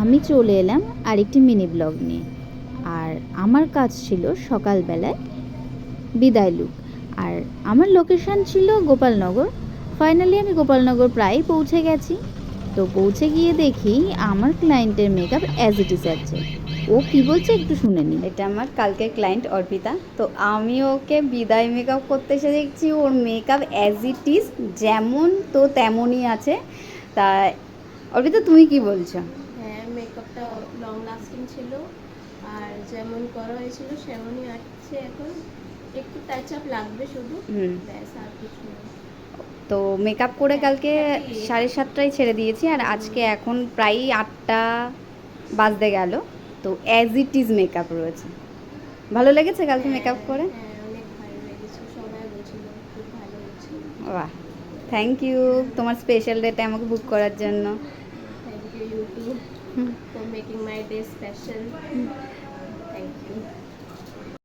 আমি চলে এলাম আরেকটি মিনি ব্লগ নিয়ে। আর আমার কাজ ছিল সকালবেলায় বিদায় লুক। আর আমার লোকেশান ছিল গোপালনগর। ফাইনালি আমি গোপালনগর প্রায় পৌঁছে গেছি। তো পৌঁছে গিয়ে দেখি আমার ক্লায়েন্টের মেকআপ অ্যাজ ইট ইজ আছে। ও কী বলছে একটু শুনে নিই। এটা আমার কালকের ক্লায়েন্ট অর্পিতা। তো আমি ওকে বিদায় মেকআপ করতে এসে দেখছি ওর মেকআপ অ্যাজ ইট ইজ যেমন তো তেমনই আছে। তা অর্পিতা তুমি কি বলছো? হ্যাঁ, মেকআপটা লং লাস্টিং ছিল আর যেমন করা হয়েছিল সেমনই আছে। এখন একটু টাচ আপ লাগবে শুধু, ব্যাস আর কিছু না। তো মেকআপ করে কালকে 7:30টায় ছেড়ে দিয়েছি আর আজকে এখন প্রায় 8টা বাজতে গেল। তো অ্যাজ ইট ইজ মেকআপ রয়েছে। ভালো লেগেছে কালকে মেকআপ করে? হ্যাঁ, অনেক ভালো লেগেছে, সবাই বলছিল খুব ভালো হয়েছে। বাহ, থ্যাংক ইউ তোমার স্পেশাল ডেতে আমাকে বুক করার জন্য। Thank you YouTube for making my day special.